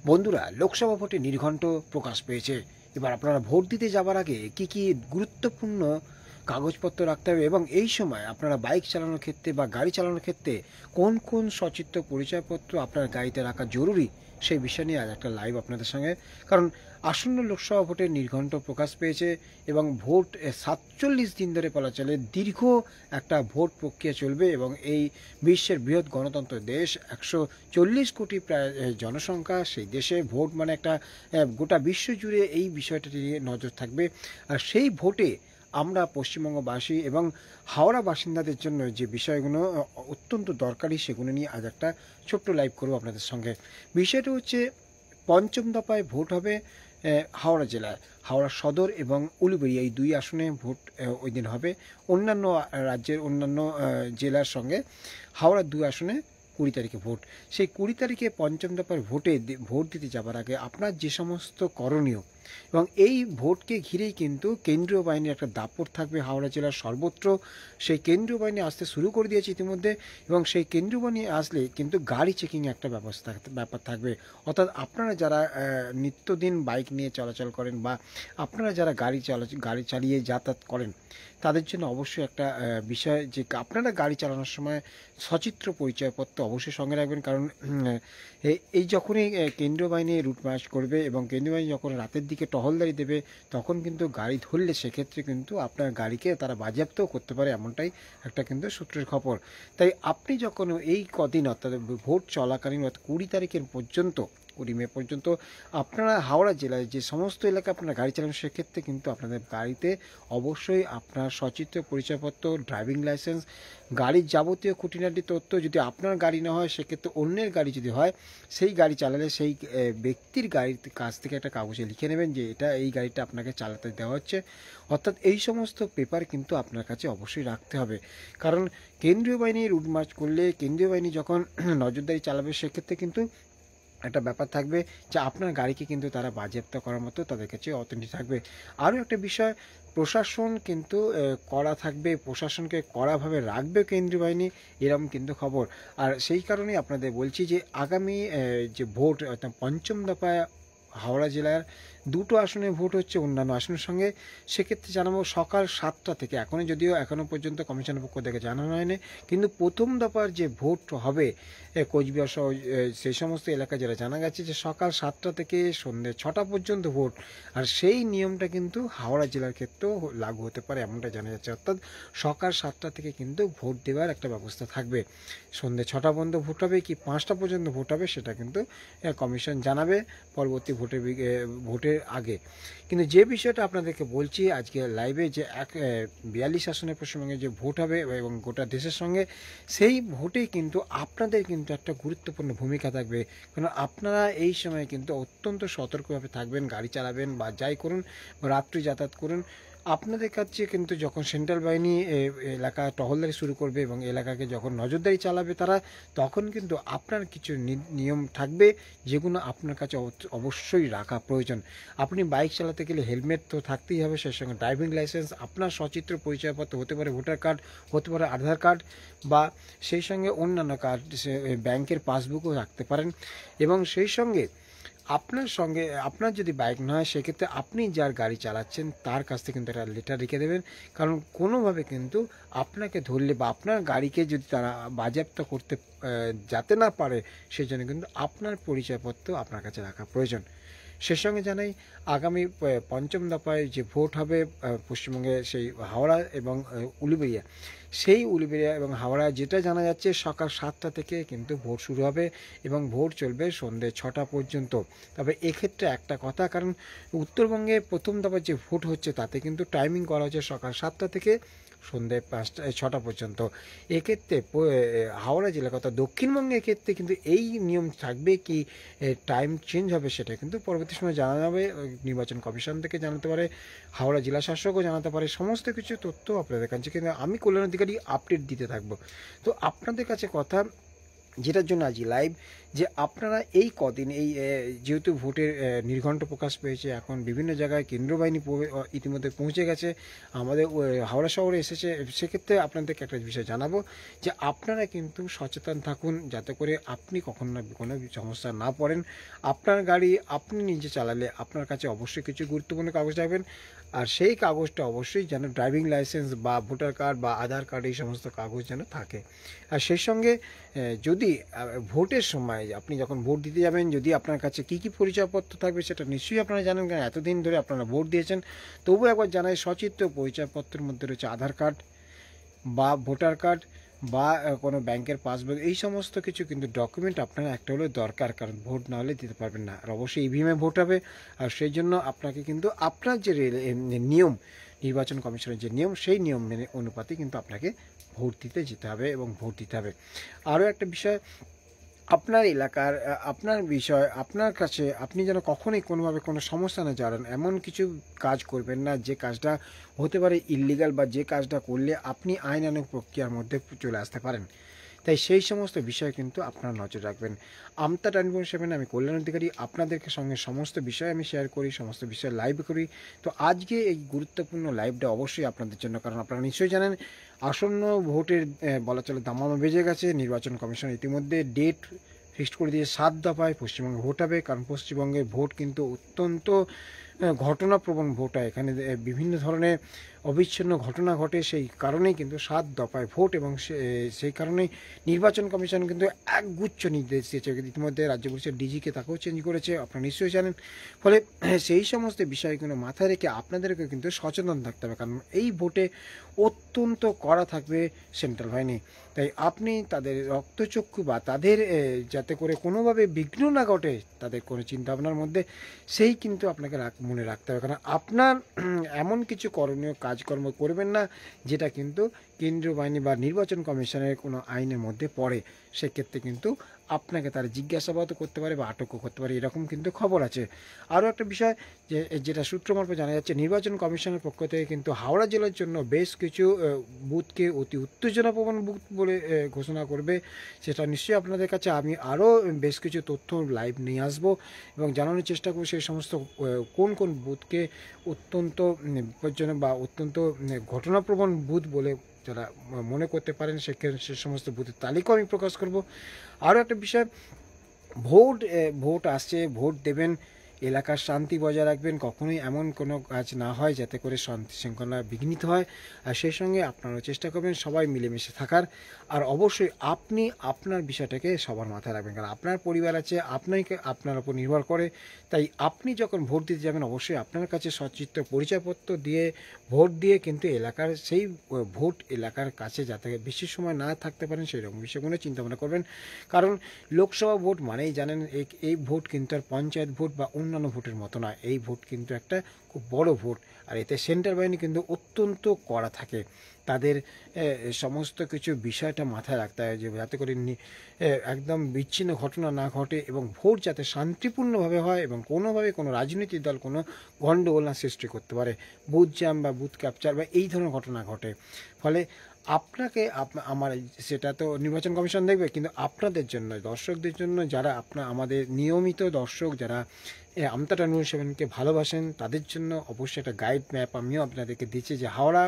বন্ধুরা, লোকসভা ভোটে নির্ঘণ্ট প্রকাশ পেয়েছে। এবার আপনারা ভোট দিতে যাবার আগে কি কি গুরুত্বপূর্ণ কাগজপত্র রাখতে হবে এবং এই সময় আপনারা বাইক চালানোর ক্ষেত্রে বা গাড়ি চালানোর ক্ষেত্রে কোন কোন সচিত্র পরিচয়পত্র আপনার গাড়িতে রাখা জরুরি, সেই বিষয় নিয়ে আজ একটা লাইভ আপনাদের সঙ্গে। কারণ আসন্ন লোকসভা ভোটের নির্ঘণ্ট প্রকাশ পেয়েছে এবং ভোট 47 দিন ধরে বলা চলে দীর্ঘ একটা ভোট প্রক্রিয়া চলবে এবং এই বিশ্বের বৃহৎ গণতন্ত্র দেশ, 140 কোটি প্রায় জনসংখ্যা, সেই দেশে ভোট মানে একটা গোটা বিশ্ব জুড়ে এই বিষয়টা নিয়ে নজর থাকবে। আর সেই ভোটে আমরা পশ্চিমবঙ্গবাসী এবং হাওড়া বাসিন্দাদের জন্য যে বিষয়গুলো অত্যন্ত দরকারি, সেগুলো নিয়ে আজ একটা ছোট্ট লাইভ করবো আপনাদের সঙ্গে। বিষয়টা হচ্ছে, পঞ্চম দফায় ভোট হবে হাওড়া জেলায়, হাওড়া সদর এবং উলুবেড়িয়া, এই দুই আসনে ভোট ওই দিন হবে। অন্যান্য রাজ্যের অন্যান্য জেলার সঙ্গে হাওড়ার দুই আসনে 20 তারিখে ভোট। সেই 20 তারিখে পঞ্চম দফার ভোটে ভোট দিতে যাবার আগে আপনার যে সমস্ত করণীয়, এবং এই ভোটকে ঘিরেই কিন্তু কেন্দ্রীয় বাহিনীর একটা দাপট থাকবে হাওড়া জেলার সর্বত্র। সেই কেন্দ্রীয় বাহিনী আসতে শুরু করে দিয়েছে ইতিমধ্যে, এবং সেই কেন্দ্রীয় বাহিনী আসলে কিন্তু গাড়ি চেকিং একটা ব্যাপার থাকবে। অর্থাৎ আপনারা যারা নিত্যদিন বাইক নিয়ে চলাচল করেন বা আপনারা যারা গাড়ি চালিয়ে যাতায়াত করেন, তাদের জন্য অবশ্যই একটা বিষয় যে আপনারা গাড়ি চালানোর সময় সচিত্র পরিচয়পত্র অবশ্যই সঙ্গে রাখবেন। কারণ এই যখনই কেন্দ্রীয় বাহিনী রুট মার্চ করবে এবং কেন্দ্রীয় বাহিনী যখন রাতের দিকে টহলদারি দেবে, তখন কিন্তু গাড়ি ধরলে সেক্ষেত্রে কিন্তু আপনার গাড়িকে তারা বাজেয়াপ্তও করতে পারে, এমনটাই একটা কিন্তু সূত্রের খবর। তাই আপনি যখন এই কদিন অর্থাৎ ভোট চলাকালীন অর্থাৎ 20 তারিখের পর্যন্ত, 20 মে পর্যন্ত আপনারা হাওড়া জেলায় যে সমস্ত এলাকা আপনারা গাড়ি চালান, সেক্ষেত্রে কিন্তু আপনাদের গাড়িতে অবশ্যই আপনার সচিত্র পরিচয়পত্র, ড্রাইভিং লাইসেন্স, গাড়ির যাবতীয় খুঁটিনাটি তথ্য, যদি আপনার গাড়ি না হয় সেক্ষেত্রে অন্যের গাড়ি যদি হয়, সেই গাড়ি চালালে সেই ব্যক্তির গাড়ির কাছ থেকে একটা কাগজে লিখে নেবেন যে এটা এই গাড়িটা আপনাকে চালাতে দেওয়া হচ্ছে। অর্থাৎ এই সমস্ত পেপার কিন্তু আপনার কাছে অবশ্যই রাখতে হবে। কারণ কেন্দ্রীয় বাহিনী রুট মার্চ করলে, কেন্দ্রীয় বাহিনী যখন নজরদারি চালাবে, সেক্ষেত্রে কিন্তু একটা ব্যাপার থাকবে যে আপনার গাড়িকে কিন্তু তারা বাজেয়াপ্ত করার মতো তাদের কাছে অথেন্টিক থাকবে। আরও একটা বিষয়, প্রশাসন কিন্তু কড়া থাকবে, প্রশাসনকে কড়াভাবে রাখবে কেন্দ্রীয় বাহিনী, এরকম কিন্তু খবর। আর সেই কারণেই আপনাদের বলছি যে আগামী যে ভোট অর্থাৎ পঞ্চম দফায় হাওড়া জেলার দুটো আসনে ভোট হচ্ছে অন্যান্য আসনের সঙ্গে। সেক্ষেত্রে জানাবো সকাল 7টা থেকে, যদিও এখনও পর্যন্ত কমিশনের পক্ষ থেকে জানানো হয়নি, কিন্তু প্রথম দফার যে ভোট হবে কোচবিহার সহ সেই সমস্ত এলাকা যারা জানা গেছে যে সকাল 7টা থেকে সন্ধ্যে 6টা পর্যন্ত ভোট। আর সেই নিয়মটা কিন্তু হাওড়া জেলার ক্ষেত্রেও লাগু হতে পারে, এমনটা জানা যাচ্ছে। অর্থাৎ সকাল 7টা থেকে কিন্তু ভোট দেওয়ার একটা ব্যবস্থা থাকবে। সন্ধ্যে 6টা পর্যন্ত ভোট হবে কি 5টা পর্যন্ত ভোট হবে, সেটা কিন্তু কমিশন জানাবে পরবর্তী ভোটের আগে। কিন্তু যে বিষয়টা আপনাদেরকে বলছি আজকে লাইভে, যে 42 আসনে পশ্চিমবঙ্গে যে ভোট হবে এবং গোটা দেশের সঙ্গে, সেই ভোটেই কিন্তু আপনাদের কিন্তু একটা গুরুত্বপূর্ণ ভূমিকা থাকবে। কারণ আপনারা এই সময় কিন্তু অত্যন্ত সতর্কভাবে থাকবেন, গাড়ি চালাবেন বা যাই করুন, রাত্রি যাতায়াত করুন। আপনাদের কাছে কিন্তু যখন সেন্ট্রাল বাহিনী এলাকা টহলদারি শুরু করবে এবং এলাকাকে যখন নজরদারি চালাবে তারা, তখন কিন্তু আপনার কিছু নিয়ম থাকবে যেগুলো আপনার কাছে অবশ্যই রাখা প্রয়োজন। আপনি বাইক চালাতে গেলে হেলমেট তো থাকতেই হবে, সেই সঙ্গে ড্রাইভিং লাইসেন্স, আপনার সচিত্র পরিচয়পত্র হতে পারে ভোটার কার্ড, হতে পারে আধার কার্ড, বা সেই সঙ্গে অন্যান্য কার্ড, ব্যাংকের পাসবুকও রাখতে পারেন। এবং সেই সঙ্গে আপনার যদি বাইক না হয়, সেক্ষেত্রে আপনি যার গাড়ি চালাচ্ছেন তার কাছ থেকে কিন্তু একটা লেটার রেখে দেবেন। কারণ কোনোভাবে কিন্তু আপনাকে ধরলে বা আপনার গাড়িকে যদি তারা বাজেয়াপ্ত করতে যাতে না পারে, সেই জন্য কিন্তু আপনার পরিচয়পত্র আপনার কাছে রাখা প্রয়োজন। সে সঙ্গে জানাই, আগামী পঞ্চম দফায় যে ভোট হবে পশ্চিমবঙ্গে, সেই হাওড়া এবং উলুবেড়িয়া, সেই উলুবেড়িয়া এবং হাওড়া যেটা জানা যাচ্ছে সকাল 7টা থেকে কিন্তু ভোট শুরু হবে এবং ভোট চলবে সন্ধ্যে 6টা পর্যন্ত। তবে এক্ষেত্রে একটা কথা, কারণ উত্তরবঙ্গে প্রথম দফার যে ভোট হচ্ছে তাতে কিন্তু টাইমিং করা হচ্ছে সকাল 7টা থেকে সন্ধ্যে 6টা পর্যন্ত। এক্ষেত্রে হাওড়া জেলা কথা, দক্ষিণবঙ্গের ক্ষেত্রে কিন্তু এই নিয়ম থাকবে কি টাইম চেঞ্জ হবে, সেটা কিন্তু পরবর্তী সময় জানা যাবে। নির্বাচন কমিশন থেকে জানাতে পারে, হাওড়া জেলা শাসকও জানাতে পারে, সমস্ত কিছু তথ্য আপনাদের কাছে কিন্তু আমি কল্যাণ অধিকারী আপডেট দিতে থাকবো। তো আপনাদের কাছে কথা, যেটার জন্য আজই লাইভ, যে আপনারা এই কদিন এই যেহেতু ভোটের নির্ঘণ্ট প্রকাশ পেয়েছে, এখন বিভিন্ন জায়গায় কেন্দ্রীয় বাহিনী ইতিমধ্যে পৌঁছে গেছে, আমাদের হাওড়া শহরে এসেছে, সেক্ষেত্রে আপনাদেরকে একটা বিষয় জানাবো যে আপনারা কিন্তু সচেতন থাকুন, যাতে করে আপনি কখনো না কোনো সমস্যা না পড়েন। আপনার গাড়ি আপনি নিজে চালালে আপনার কাছে অবশ্যই কিছু গুরুত্বপূর্ণ কাগজ রাখবেন, আর সেই কাগজটা অবশ্যই যেন ড্রাইভিং লাইসেন্স বা ভোটার কার্ড বা আধার কার্ড এই সমস্ত কাগজ যেন থাকে। আর সেই সঙ্গে যদি ভোটের সময় আপনি যখন ভোট দিতে যাবেন, যদি আপনার কাছে কী কী পরিচয়পত্র থাকবে সেটা নিশ্চয়ই আপনারা জানেন, কারণ এতদিন ধরে আপনারা ভোট দিয়েছেন। তবুও একবার জানাই, সচিত্র পরিচয়পত্রের মধ্যে রয়েছে আধার কার্ড বা ভোটার কার্ড বা কোনো ব্যাংকের পাসবুক, এই সমস্ত কিছু কিন্তু ডকুমেন্ট আপনার একটা হলেও দরকার, কারণ ভোট না হলে দিতে পারবেন না। আর অবশ্যই ইভিএমে ভোট হবে, আর সেই জন্য আপনাকে কিন্তু আপনার যে নিয়ম, নির্বাচন কমিশনের যে নিয়ম, সেই নিয়ম মেনে অনুপাতে কিন্তু আপনাকে ভোট দিতে যেতে হবে এবং ভোট দিতে হবে। আরও একটা বিষয়, আপনার এলাকার আপনার বিষয় আপনার কাছে, আপনি যেন কখনোই কোনোভাবে কোনো সমস্যা না জড়ান, এমন কিছু কাজ করবেন না যে কাজটা হতে পারে ইল্লিগাল, বা যে কাজটা করলে আপনি আইনানুগ প্রক্রিয়ার মধ্যে চলে আসতে পারেন। তাই সেই সমস্ত বিষয় কিন্তু আপনারা নজর রাখবেন। আমতা 24/7 আমি কল্যাণ অধিকারী, আপনাদেরকে সঙ্গে সমস্ত বিষয় আমি শেয়ার করি, সমস্ত বিষয় লাইভ করি। তো আজকে এই গুরুত্বপূর্ণ লাইভটা অবশ্যই আপনাদের জন্য, কারণ আপনারা নিশ্চয়ই জানেন আসন্ন ভোটের বলা চলে দামামা বেজে গেছে। নির্বাচন কমিশন ইতিমধ্যে ডেট ফিক্সড করে দিয়ে 7 দফায় পশ্চিমবঙ্গে ভোট হবে, কারণ পশ্চিমবঙ্গের ভোট কিন্তু অত্যন্ত ঘটনাপ্রবণ ভোট হয়। এখানে বিভিন্ন ধরনের অবিচ্ছিন্ন ঘটনা ঘটে, সেই কারণেই কিন্তু 7 দফায় ভোট, এবং সেই কারণেই নির্বাচন কমিশন কিন্তু একগুচ্ছ নির্দেশ দিয়েছে। ইতিমধ্যে রাজ্য পুলিশের ডিজিকে তাকেও চেঞ্জ করেছে, আপনারা নিশ্চয়ই জানেন। ফলে সেই সমস্ত বিষয়গুলো মাথায় রেখে আপনাদেরকে কিন্তু সচেতন থাকতে হবে, কারণ এই ভোটে অত্যন্ত কড়া থাকবে সেন্ট্রাল বাহিনী। তাই আপনি তাদের রক্তচক্ষু বা তাদের যাতে করে কোনোভাবে বিঘ্ন না ঘটে তাদের কোনো চিন্তাভাবনার মধ্যে, সেই কিন্তু আপনাকে মনে রাখতে হবে। কারণ আপনার এমন কিছু করণীয় কাজকর্ম করবেন না যেটা কিন্তু কেন্দ্রীয় বাহিনী বা নির্বাচন কমিশনের কোনো আইনের মধ্যে পড়ে। সেক্ষেত্রে কিন্তু আপনাকে তারা জিজ্ঞাসাবাদ করতে পারে বা আটকও করতে পারে, এরকম কিন্তু খবর আছে। আরও একটা বিষয়, যেটা সূত্র মারফত জানা যাচ্ছে, নির্বাচন কমিশনের পক্ষ থেকে কিন্তু হাওড়া জেলার জন্য বেশ কিছু বুথকে অতি উত্তেজনাপ্রবণ বুথ বলে ঘোষণা করবে। সেটা নিশ্চয়ই আপনাদের কাছে আমি আরও বেশ কিছু তথ্য লাইভ নিয়ে আসবো এবং জানানোর চেষ্টা করব সেই সমস্ত কোন কোন বুথকে অত্যন্ত বিপজ্জনক বা অত্যন্ত ঘটনাপ্রবণ বুথ বলে যারা মনে করতে পারেন, সেখানে সে সমস্ত বুথের তালিকা আমি প্রকাশ করব। আরও একটা বিষয়, ভোট আসছে, ভোট দেবেন, এলাকার শান্তি বজায় রাখবেন, কখনোই এমন কোনো কাজ না হয় যাতে করে শান্তি শৃঙ্খলা বিঘ্নিত হয়। আর সেই সঙ্গে আপনারাও চেষ্টা করবেন সবাই মিলেমিশে থাকার। আর অবশ্যই আপনি আপনার বিষয়টাকে সবার মাথায় রাখবেন, কারণ আপনার পরিবার আছে, আপনাকে আপনার উপর নির্ভর করে। তাই আপনি যখন ভোট দিতে যাবেন অবশ্যই আপনার কাছে সচিত্র পরিচয়পত্র দিয়ে ভোট দিয়ে কিন্তু এলাকার সেই ভোট এলাকার কাছে যাতে বেশি সময় না থাকতে পারেন সেই রকম বিষয়গুলো চিন্তাভাবনা করবেন। কারণ লোকসভা ভোট মানেই জানেন এই ভোট কিন্তু আর পঞ্চায়েত ভোট বা অন্যান্য ভোটের মতো নয়। এই ভোট কিন্তু একটা খুব বড় ভোট, আর এতে সেন্ট্রাল বাহিনী কিন্তু অত্যন্ত কড়া থাকে। তাদের সমস্ত কিছু বিষয়টা মাথায় রাখতে হয় যে যাতে করে একদম বিচ্ছিন্ন ঘটনা না ঘটে এবং ভোট যাতে শান্তিপূর্ণভাবে হয় এবং কোনোভাবে কোনো রাজনৈতিক দল কোনো গণ্ডগোল না সৃষ্টি করতে পারে, বুথ জ্যাম বা বুথ ক্যাপচার বা এই ধরনের ঘটনা ঘটে। ফলে আপনাকে আমার সেটা তো নির্বাচন কমিশন দেখবে, কিন্তু আপনাদের জন্য দর্শকদের জন্য, যারা আমাদের নিয়মিত দর্শক, যারা আমতা 24/7কে ভালোবাসেন, তাদের জন্য অবশ্যই একটা গাইড ম্যাপ আমিও আপনাদেরকে দিচ্ছি, যে হাওড়া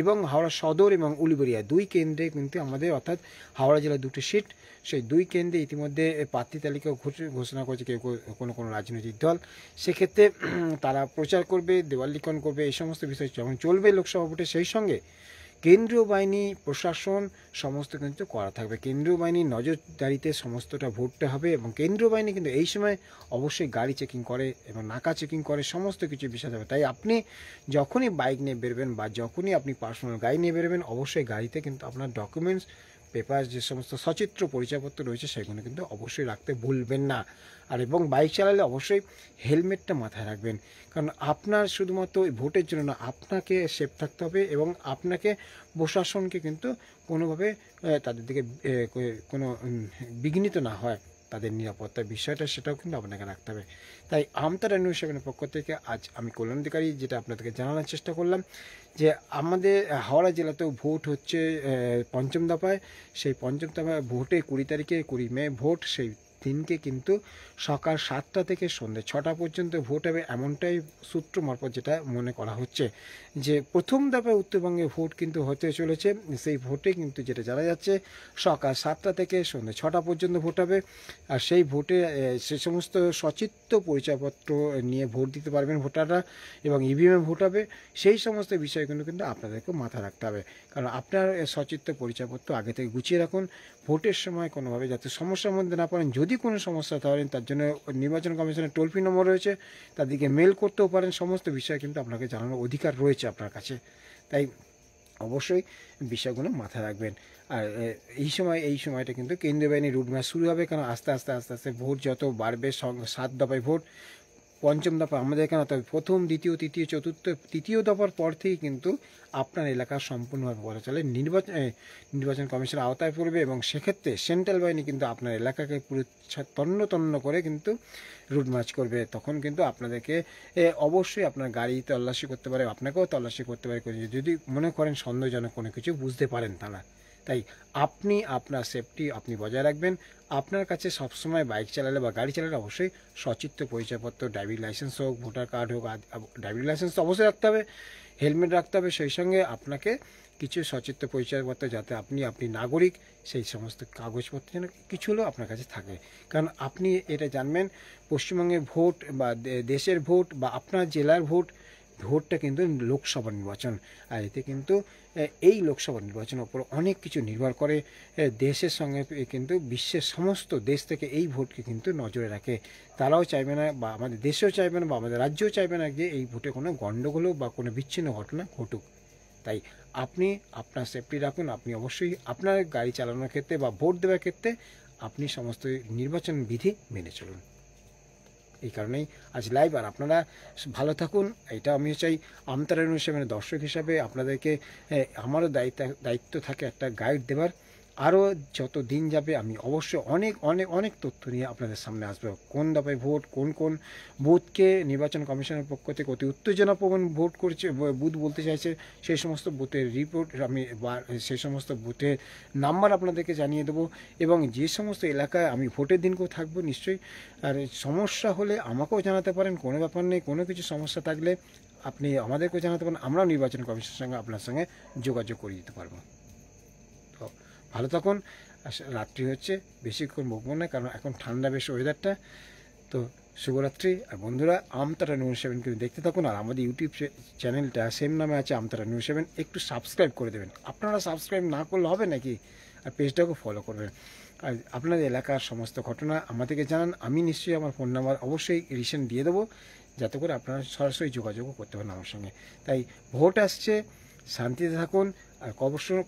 এবং হাওড়া সদর এবং উলুবেড়িয়া 2 কেন্দ্রে কিন্তু আমাদের, অর্থাৎ হাওড়া জেলার 2টি সিট, সেই 2 কেন্দ্রে ইতিমধ্যে প্রার্থী তালিকা ঘোষণা করেছে কেউ কোনো রাজনৈতিক দল। সেক্ষেত্রে তারা প্রচার করবে, দেওয়াল লিখন করবে, এই সমস্ত বিষয় যখন চলবে লোকসভা ভোটে, সেই সঙ্গে কেন্দ্রীয় বাহিনী প্রশাসন সমস্ত কিন্তু করা থাকবে। কেন্দ্রীয় বাহিনীর নজরদারিতে সমস্তটা ভোটটা হবে, এবং কেন্দ্রীয় বাহিনী কিন্তু এই সময় অবশ্যই গাড়ি চেকিং করে এবং নাকা চেকিং করে, সমস্ত কিছু বিষয় যাবে। তাই আপনি যখনই বাইক নিয়ে বেরোবেন বা যখনই আপনি পার্সোনাল গাড়ি নিয়ে বেরোবেন, অবশ্যই গাড়িতে কিন্তু আপনার ডকুমেন্টস পেপার যে সমস্ত সচিত্র পরিচয়পত্র রয়েছে সেগুলো কিন্তু অবশ্যই রাখতে ভুলবেন না। আর এবং বাইক চালালে অবশ্যই হেলমেটটা মাথায় রাখবেন, কারণ আপনার শুধুমাত্র ভোটের জন্য না, আপনাকে সেফ থাকতে হবে এবং আপনাকে প্রশাসনকে কিন্তু কোনোভাবে তাদের দিকে কোনো বিঘ্নিত না হয় তাদের নিরাপত্তার বিষয়টা সেটাও কিন্তু আপনাকে রাখতে হবে। তাই আমতারা নিউজ 7-এর পক্ষ থেকে আজ আমি কল্যাণ অধিকারী যেটা আপনাদেরকে জানানোর চেষ্টা করলাম যে আমাদের হাওড়া জেলাতেও ভোট হচ্ছে পঞ্চম দফায়। সেই পঞ্চম দফায় ভোটে 20 তারিখে 20 মে ভোট। সেই দিনকে কিন্তু সকাল 7টা থেকে সন্ধ্যে 6টা পর্যন্ত ভোট হবে, এমনটাই সূত্র মারফত যেটা মনে করা হচ্ছে যে প্রথম দফায় উত্তরবঙ্গে ভোট কিন্তু হতে চলেছে। সেই ভোটে কিন্তু যেটা জানা যাচ্ছে সকাল 7টা থেকে সন্ধ্যে 6টা পর্যন্ত ভোট হবে। আর সেই ভোটে সে সমস্ত সচিত্র পরিচয়পত্র নিয়ে ভোট দিতে পারবেন ভোটাররা, এবং ইভিএমে ভোট হবে। সেই সমস্ত বিষয়গুলো কিন্তু আপনাদেরকে মাথায় রাখতে হবে, কারণ আপনার সচিত্র পরিচয়পত্র আগে থেকে গুছিয়ে রাখুন। ভোটের সময় কোনোভাবে যাতে সমস্যার মধ্যে না পড়েন, যদি কোনো সমস্যা থাকেন তার জন্য নির্বাচন কমিশনের টোল ফ্রি নম্বর রয়েছে, তাদেরকে মেল করতেও পারেন। সমস্ত বিষয় কিন্তু আপনাকে জানানোর অধিকার রয়েছে আপনার কাছে। তাই অবশ্যই বিষয়গুলো মাথায় রাখবেন। আর এই সময়টা কিন্তু কেন্দ্রীয় বাহিনীর রুট ম্যাচ শুরু হবে, কারণ আস্তে আস্তে ভোট যত বাড়বে, 7 দফায় ভোট, পঞ্চম দফা আমাদের এখানে, তবে প্রথম, দ্বিতীয়, তৃতীয়, চতুর্থ, তৃতীয় দফার পর থেকেই কিন্তু আপনার এলাকা সম্পূর্ণভাবে বলা চলে নির্বাচন কমিশনের আওতায় পড়বে, এবং সেক্ষেত্রে সেন্ট্রাল বাহিনী কিন্তু আপনার এলাকাকে পুরো তন্ন করে কিন্তু রুট মার্চ করবে। তখন কিন্তু আপনাদেরকে অবশ্যই আপনার গাড়ি তল্লাশি করতে পারে, আপনাকেও তল্লাশি করতে পারে যদি মনে করেন সন্দেহজনক কোনো কিছু বুঝতে পারেন তারা। তাই আপনি আপনার সেফটি আপনি বজায় রাখবেন। আপনার কাছে সবসময় বাইক চালালে বা গাড়ি চালালে অবশ্যই সচিত্র পরিচয়পত্র, ড্রাইভিং লাইসেন্স হোক, ভোটার কার্ড হোক, ড্রাইভিং লাইসেন্স তো অবশ্যই রাখতে হবে, হেলমেট রাখতে হবে, সেই সঙ্গে আপনাকে কিছু সচিত্র পরিচয়পত্র, যাতে আপনি নাগরিক, সেই সমস্ত কাগজপত্র যেন কিছু হলেও আপনার কাছে থাকে। কারণ আপনি এটা জানবেন, পশ্চিমবঙ্গের ভোট বা দেশের ভোট বা আপনার জেলার ভোটটা কিন্তু লোকসভা নির্বাচন। আর এতে কিন্তু এই লোকসভা নির্বাচনের উপর অনেক কিছু নির্ভর করে। দেশের সঙ্গে কিন্তু বিশ্বের সমস্ত দেশ থেকে এই ভোটকে কিন্তু নজরে রাখে। তারাও চাইবে না, বা আমাদের দেশেও চাইবে না, বা আমাদের রাজ্যও চাইবে না যে এই ভোটে কোনো গণ্ডগোল বা কোনো বিচ্ছিন্ন ঘটনা ঘটুক। তাই আপনি আপনার সেফটি রাখুন। আপনি অবশ্যই আপনার গাড়ি চালানোর ক্ষেত্রে বা ভোট দেওয়ার ক্ষেত্রে আপনি সমস্ত নির্বাচন বিধি মেনে চলুন। এই কারণেই আজ লাইভ। আর আপনারা ভালো থাকুন, এটা আমিও চাই। আমতারা নিউজ 7-এর দর্শক হিসাবে আপনাদেরকে আমারও দায়িত্ব থাকে একটা গাইড দেওয়ার। আরও যত দিন যাবে আমি অবশ্যই অনেক তথ্য নিয়ে আপনাদের সামনে আসবো। কোন দফায় ভোট, কোন বুথকে নির্বাচন কমিশনের পক্ষ থেকে অতি উত্তেজনাপ্রবণ ভোট করছে, বুথ বলতে চাইছে, সেই সমস্ত বুথের রিপোর্ট আমি সেই সমস্ত বুথের নাম্বার আপনাদেরকে জানিয়ে দেবো। এবং যে সমস্ত এলাকায় আমি ভোটের দিনকেও থাকবো নিশ্চয়ই। আর সমস্যা হলে আমাকেও জানাতে পারেন, কোনো ব্যাপার নেই। কোনো কিছু সমস্যা থাকলে আপনি আমাদেরকেও জানাতে পারেন, আমরাও নির্বাচন কমিশনের সঙ্গে আপনার সঙ্গে যোগাযোগ করে দিতে পারবো। তো ভালো থাকুন। রাত্রি হচ্ছে, বেশিক্ষণ বকবো না, কারণ এখন ঠান্ডা বেশ ওয়েদারটা। তো শুভরাত্রি। আর বন্ধুরা, আমতারা নিউজ 7 কিন্তু দেখতে থাকুন। আর আমাদের ইউটিউব চ্যানেলটা সেম নামে আছে, আমতারা নিউজ 7, একটু সাবস্ক্রাইব করে দেবেন। আপনারা সাবস্ক্রাইব না করলে হবে নাকি? আর পেজটাকেও ফলো করবেন। আর আপনাদের এলাকার সমস্ত ঘটনা আমাদেরকে জানান। আমি নিশ্চয়ই আমার ফোন নাম্বার অবশ্যই রিসেন্ট দিয়ে দেবো, যাতে করে আপনারা সরাসরি যোগাযোগও করতে পারেন আমার সঙ্গে। তাই ভোট আসছে, শান্তিতে থাকুন। আর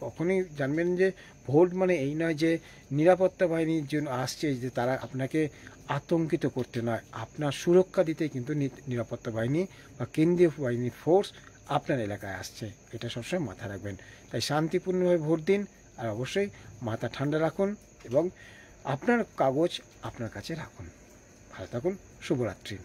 কখনোই জানবেন যে ভোট মানে এই নয় যে নিরাপত্তা বাহিনীর জন্য আসছে যে তারা আপনাকে আতঙ্কিত করতে নয়, আপনার সুরক্ষা দিতে কিন্তু নিরাপত্তা বাহিনী বা কেন্দ্রীয় বাহিনীর ফোর্স আপনার এলাকায় আসছে। এটা সবসময় মাথায় রাখবেন। তাই শান্তিপূর্ণভাবে ভোট দিন। আর অবশ্যই মাথা ঠান্ডা রাখুন এবং আপনার কাগজ আপনার কাছে রাখুন। ভালো থাকুন। শুভরাত্রি।